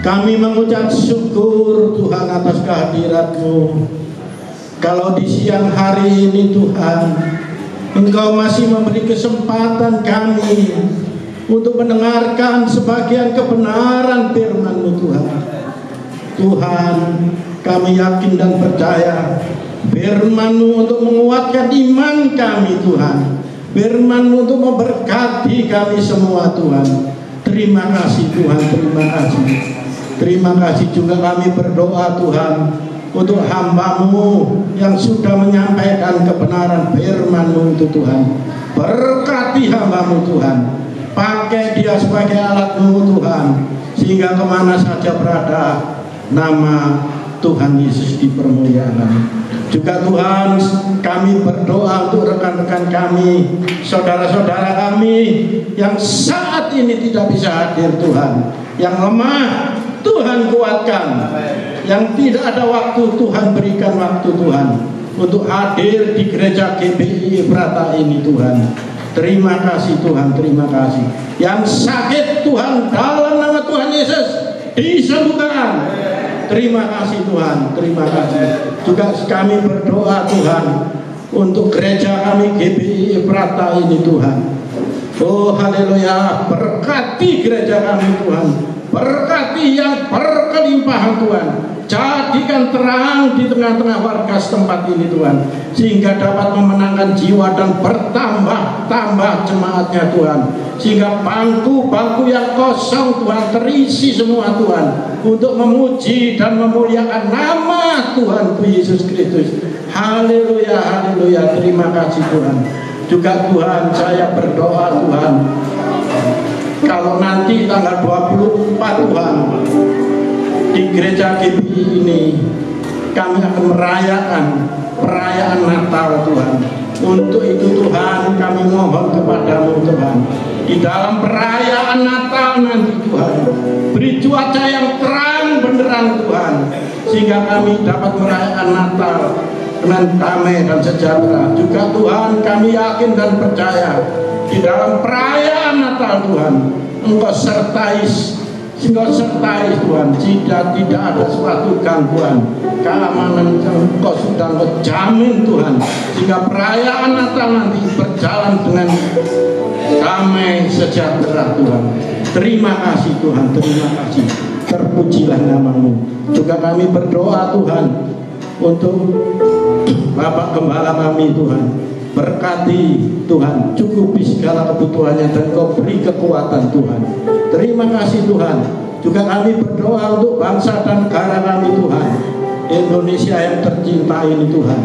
S4: Kami mengucap syukur Tuhan atas kehadirat-Mu. Kalau di siang hari ini Tuhan, Engkau masih memberi kesempatan kami untuk mendengarkan sebagian kebenaran firman-Mu Tuhan. Tuhan, kami yakin dan percaya firman-Mu untuk menguatkan iman kami Tuhan. Firman-Mu untuk memberkati kami semua Tuhan. Terima kasih Tuhan, terima kasih. Terima kasih juga kami berdoa Tuhan untuk hamba-Mu yang sudah menyampaikan kebenaran firman-Mu itu Tuhan. Berkati hamba-Mu Tuhan. Pakai dia sebagai alat-Mu Tuhan, sehingga kemana saja berada nama Tuhan Yesus dipermuliakan. Juga Tuhan, kami berdoa untuk rekan-rekan kami, saudara-saudara kami yang saat ini tidak bisa hadir Tuhan, yang lemah Tuhan kuatkan, yang tidak ada waktu Tuhan berikan waktu Tuhan untuk hadir di gereja GBI Efrata ini Tuhan. Terima kasih Tuhan, terima kasih. Yang sakit Tuhan dalam nama Tuhan Yesus disembuhkan. Terima kasih Tuhan, terima kasih. Juga kami berdoa Tuhan untuk gereja kami GBI Efrata ini Tuhan. Oh haleluya, berkati gereja kami Tuhan. Berkati yang berkelimpahan Tuhan. Jadikan terang di tengah-tengah warga setempat ini Tuhan, sehingga dapat memenangkan jiwa dan bertambah-tambah jemaatnya Tuhan, sehingga bangku-bangku yang kosong Tuhan terisi semua Tuhan, untuk memuji dan memuliakan nama Tuhan Yesus Kristus. Haleluya, haleluya, terima kasih Tuhan. Juga Tuhan, saya berdoa Tuhan, kalau nanti tanggal 24 Tuhan di gereja GBI ini kami akan merayakan perayaan Natal Tuhan. Untuk itu Tuhan, kami mohon kepadamu Tuhan, di dalam perayaan Natal nanti Tuhan, beri cuaca yang terang benderang Tuhan, sehingga kami dapat merayakan Natal dengan damai dan sejahtera. Juga Tuhan, kami yakin dan percaya di dalam perayaan Natal Tuhan, Engkau sertai Tuhan, tidak ada suatu gangguan, keamanan yang Engkau sudah jamin Tuhan, sehingga perayaan Natal nanti berjalan dengan damai sejahtera Tuhan. Terima kasih Tuhan, terima kasih, terpujilah nama-Mu. Juga kami berdoa Tuhan untuk Bapak Gembala kami Tuhan, berkati Tuhan, cukupi segala kebutuhannya dan Kau beri kekuatan Tuhan. Terima kasih Tuhan. Juga kami berdoa untuk bangsa dan negara kami Tuhan, Indonesia yang tercinta ini Tuhan.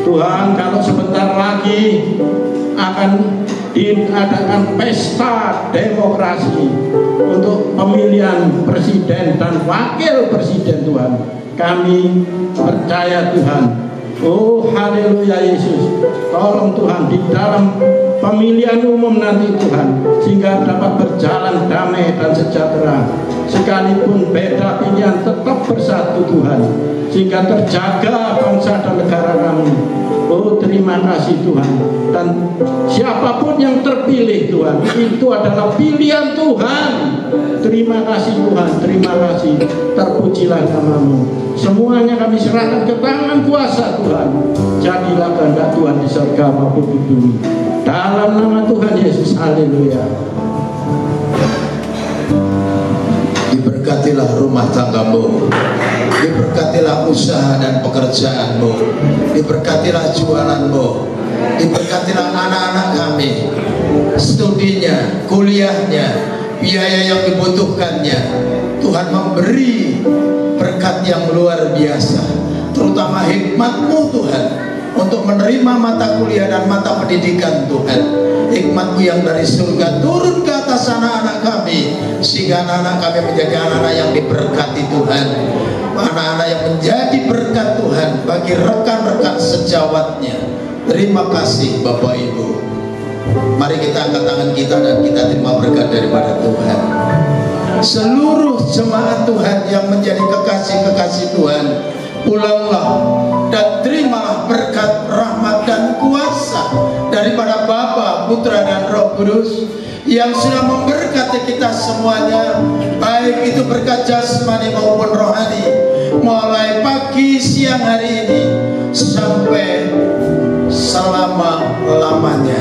S4: Tuhan, kalau sebentar lagi akan diadakan pesta demokrasi untuk pemilihan presiden dan wakil presiden Tuhan, kami percaya Tuhan. Oh haleluya Yesus, tolong Tuhan di dalam pemilihan umum nanti Tuhan, sehingga dapat berjalan damai dan sejahtera, sekalipun beda pilihan tetap bersatu Tuhan, sehingga terjaga bangsa dan negara kami. Oh terima kasih Tuhan. Dan siapapun yang terpilih Tuhan, itu adalah pilihan Tuhan. Terima kasih Tuhan, terima kasih, terpujilah nama-Mu. Semuanya kami serahkan ke tangan kuasa Tuhan. Jadilah kehendak Tuhan di surga maupun di bumi, dalam nama Tuhan Yesus. Haleluya.
S5: Diberkatilah rumah tanggamu, diberkatilah usaha dan pekerjaanmu, diberkatilah jualanmu, diberkatilah anak-anak kami, studinya, kuliahnya, biaya yang dibutuhkannya. Tuhan memberi berkat yang luar biasa, terutama hikmat-Mu Tuhan, untuk menerima mata kuliah dan mata pendidikan Tuhan. Hikmat-Mu yang dari surga turun ke atas anak-anak kami, sehingga anak-anak kami menjadi anak-anak yang diberkati Tuhan, anak-anak yang menjadi berkat Tuhan bagi rekan-rekan sejawatnya. Terima kasih Bapak Ibu. Mari kita angkat tangan kita dan kita terima berkat daripada Tuhan. Seluruh jemaat Tuhan yang menjadi kekasih-kekasih Tuhan, pulanglah dan terimalah berkat, rahmat dan kuasa daripada Bapa, Putra dan Roh Kudus yang sudah memberkati kita semuanya, baik itu berkat jasmani maupun rohani, mulai pagi siang hari ini sampai selama-lamanya.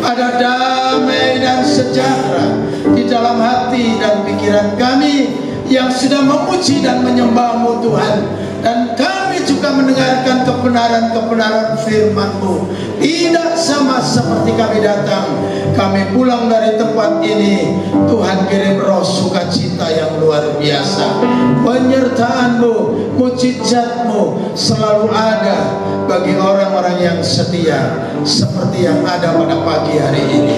S5: Ada damai dan sejahtera di dalam hati dan pikiran kami yang sudah memuji dan menyembah-Mu Tuhan. Dan kami juga mendengarkan kebenaran-kebenaran firman-Mu. Tidak sama seperti kami datang, kami pulang dari tempat ini, Tuhan kirim roh sukacita yang luar biasa. Penyertaan-Mu, mujizat-Mu selalu ada bagi orang-orang yang setia, seperti yang ada pada pagi hari ini.